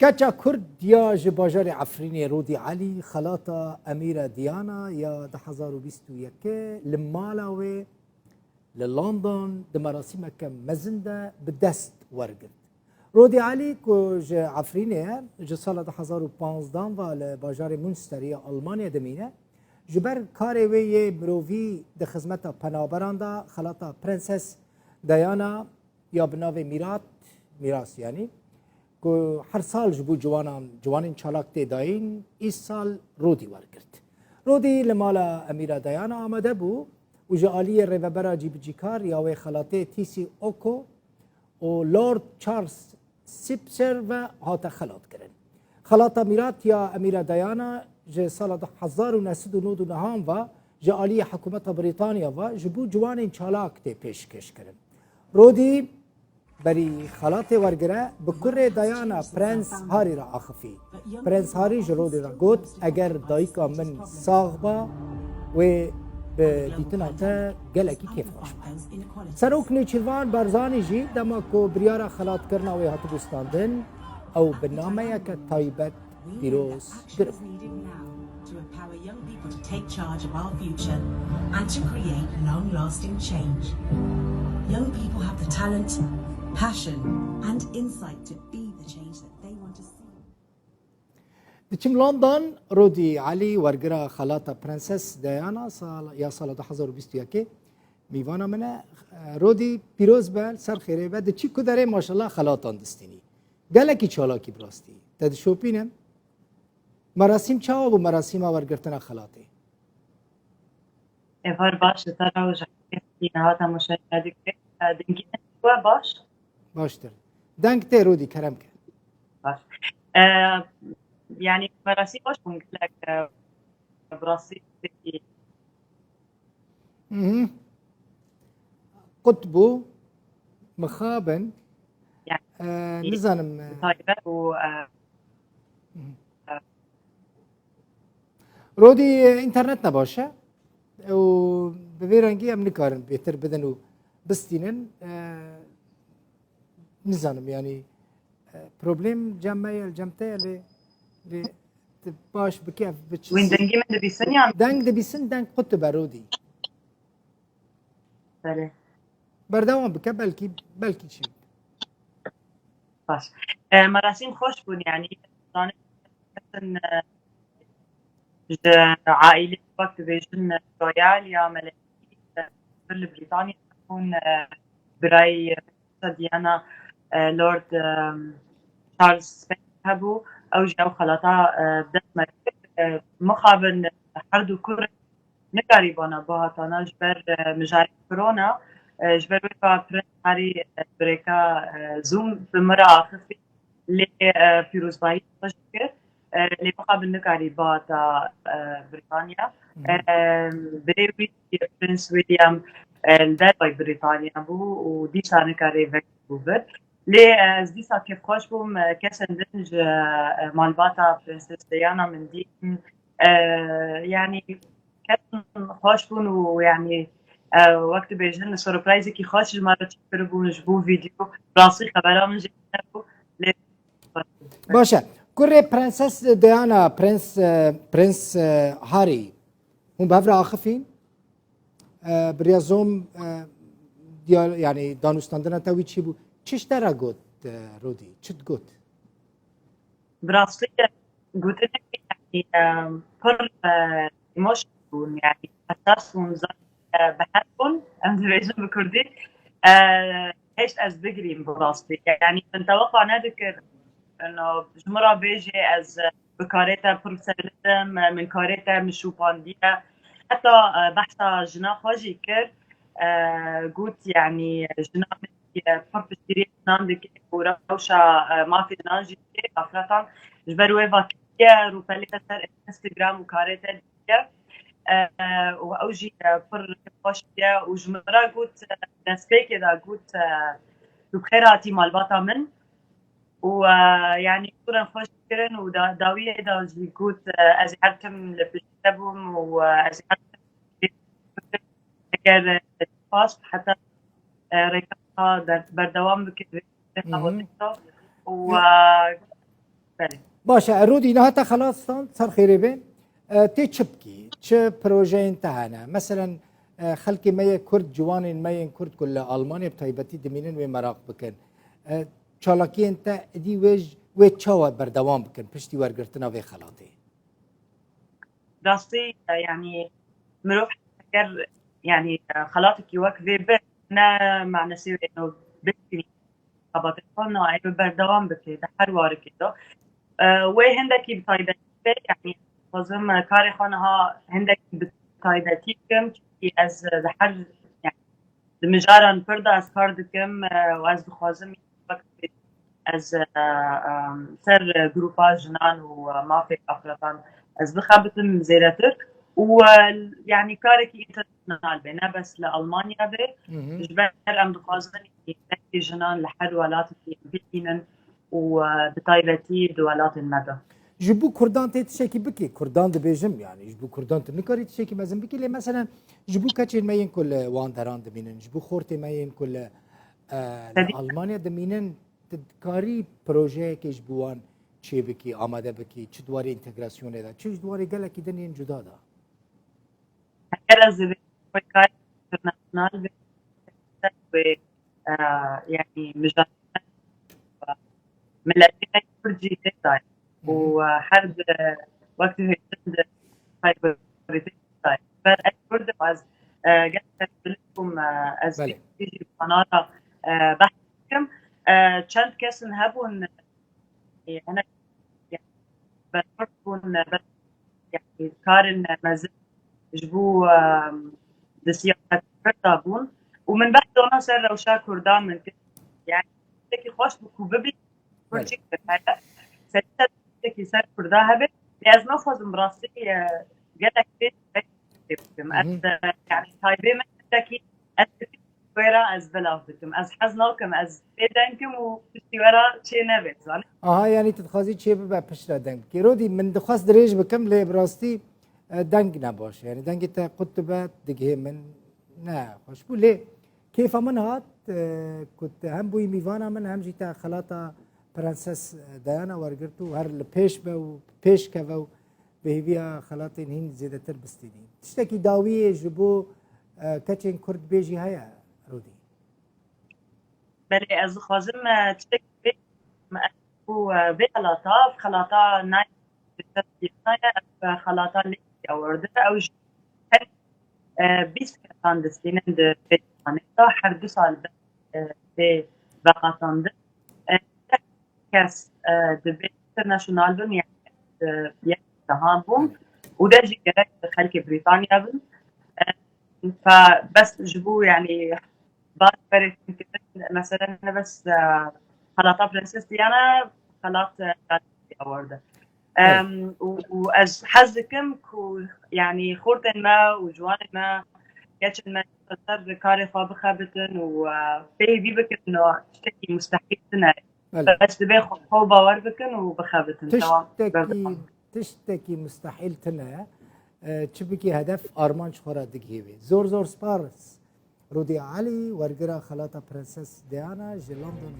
کچا کرد یا جباجار عفرین رودی علی خلاطا امیر دیانا یا 2021 لمالا و لندن دمراسم کم مزنده به دست ورگرد. رودی علی که ج عفرینه ج سال 2015 و لباجار منستری آلمانی دمینه جبر کاروی مروی د خدمت پنابران دا خلاطا پرنسس دیانا یا بناو میراث یعنی که هر سال جبو جوانان چالاک داین این سال رودی ورگرد. رودی لمالا امیر دیانا آمده بو و جالی ریوبرا جیبجیکار یا وی خلاطه تیسی اوکو و لورد چارلز سیپسر و هات خلاط کرن. خلاطه میرات یا امیر دیانا ج سال 1999 و جالی حکومت بریتانیا و جبو جوانان چالاک پیشکش کرن. رودی بری خلاط ورگره بکره دیانا پرنس هاری را آخفی. پرنس هاری جرودی را گوت اگر دایکا من ساغ با و به دیتنا تا گلکی کیف خوش با. سروک نیچیروان برزانی جی دما کو بریارا خلاط کرنا و هاتو بستاندن او بنامه یک تایبت دیروز گرفت. To empower young people to take charge of our future and to create long-lasting change. Young people have the talent, passion and insight to be the change that they want to see. دچم لندن رودی علی ورگرا خلاطه پرنسس دیانا سال 2021 میوانا منه رودی پیروز بل سر خیره و دچی کدره ماشاءالله خلاطان دستینی گلکی چالاکی براستی تد شوپینم مراسم چاو و مراسم ورگرتنا خلاطه ایوار باش ترا و جاکی نهات مشاهده که دنگی نشوا باش باشتر دنگ ته رودی کرم که باش يعني مراسم باش لك براسي قطبو مخابن يعني نزانم طيبة و رودی اینترنت نباشه و به رنگی هم نکارن بهتر بدن و بستینن نزانم یعنی پروبلم جمعه الجمعه لی باش بکیف بچیز وين دنگي من دبي سنة دنگ دبیسن دنگ قطب رودی بله بردوام بکه بلکی چی باش مراسم خوش بون يعني مثلا عائلة وقت بيجن رويال يا ملكية بريطانيا تكون براي ديانا لورد تشارلز سبنسر هبو او جاو خلاطا بدت مركب مخابن حردو كور نقريبانا باهاتانا جبر مجاري كورونا جبر ويفا برنس هاري بريكا زوم بمرة خفي لي فيروزباهي تشكر لي مقابل نقاري باتا بريطانيا بريوي برنس ويليام الدربي بريطانيا بو وديسا نقاري فيك بوبر لي ديسا كيف خوش بوم كاسن دنج مالباتا برنسس ديانا من دين يعني كان خوش بون ويعني وقت بيجن سوربرايز كي خوش مرة تشكربو نجبو فيديو راسي خبرها من جنبو باشه کره پرنسس دیانا پرنس هاری هم بفر آخفین بریازم یعنی دانستاندن تاوی چی بود چیش درا گوت رودی چت گوت براسي قلت لك يعني كل ايموشن يعني حساس ومزاج بحبهم انا بيجن بكردي عشت از بقري براسي يعني نتوقع نذكر انه جمرة بيجي از بكاريتا بروفيسيوناليزم من كاريتا من شوبانديا حتى بحثها جنا خاجي كر قلت يعني جنا فرق شيرين ناندك وروشة ما في نانجي افراطا جبروا فاكيا روباليتا سر انستغرام وكاريتا ديا واوجي فر خوشيا وجمرة قلت نسبي كذا قلت بخيراتي مالباتا من ويعني كنا خوش كرن وداوية دا جيكوت أزعرتم لبشتبهم وأزعرتم أجر فاست حتى ريكا بردوام بكذا و بله باشا رودي نهاتا خلاص صار خيري بين تي تشبكي تش بروجين تاعنا مثلا خلكي مية كرد جوانين مية كرد كل ألمانيا بطيبتي دمينين ومراق بكن چالاکی انت دی وی چاوا بردوام بکن پشتی ورگرتنا وی خلاطی راستی يعني مروح فكر يعني خلاطك يوك ذي بس نا معنى سوي انه بكتني خبطتنا عيب بردوام بكي دحر وارك كده وي هندكي بطايبتي يعني لازم كاري خانها هندكي بطايبتي كم از دحر يعني دمجارا بردا از كاردكم واز بخوازم از سر جروباج جنان وما في افرطان از بخابتم زيرتر ويعني كاركي انترنال بينا بس لألمانيا بي جبال ام دخوازن يتكي جنان لحد ولات بيكينن وبطايبتي دولات المدى جبو كردان تشكي بكي كردان دبيجم يعني جبو كردان تنكري تشكي مازن بكي لي مثلا جبو كاتشين ماين كل واندران دمينن جبو خورتي ماين كل ألمانيا دمينن تدكاري بروجه كيش بوان چه بكي آماده بكي چه دواري انتگراسيون دا چه دواري گله کی دنين جدا دا هكذا زي كاري انترناشونال يعني مجال ملاتين كرجي تاي وحرب وقت هي فايبريتي تاي فالكرد واز قلت لكم از تيجي قناه بحكم چند کس هبون انا يعني بنكون يعني كارن مازال جبو دسياسة كردابون ومن بعد انا سر روشا كردان من يعني تكي خوش بكوببي كل شيء هذا ستة تكي سر كردا هبه لازم افوز براسي قالك بيت يعني تايبي من تكي ورا از بلافكم از حزناكم از بدنكم وتشتي ورا شي نبت يعني تتخازي شي بقى بشرا دنگ كي رودي من دخواس دريج بكم لي براستي دنگ نباش يعني دنگ تا قطبات دقه من نا خوش بو ليه كيف من هات كنت هم بوي ميفانا من هم جيتا خلاطة برنسس ديانا ورقرتو هر البيش بو بيش كفو بهيفيا خلاطين هين زيادة تربستيني تشتكي داوية جبو كاتشين كرد بيجي هيا رودي بلي از خوازم تشتكي بخلاطة خلاطة ناي خلاطة اللي أورده أو بيس كان دستين عند بيتانيا حرد سال بقطان كاس دبي انترناشونال بن يعني تهابهم وده جي جرك خلك بريطانيا بن فبس جبوه يعني بعد فرق مثلا انا بس خلاطة برنسس ديانا خلاط أورده وأز حزكم كو يعني خورتن ما وجوان ما ياتشن ما تصدر كاري فابخة بتن وفيه دي بكن إنه تشتكي مستحيل تنا بس دبي خو باور بكن وبخابتن تشتكي مستحيل تنا تشبكي هدف أرمان شخورا دقيبي زور سبارس رودي علي ورقرا خلاطة برنسس ديانا جي لندن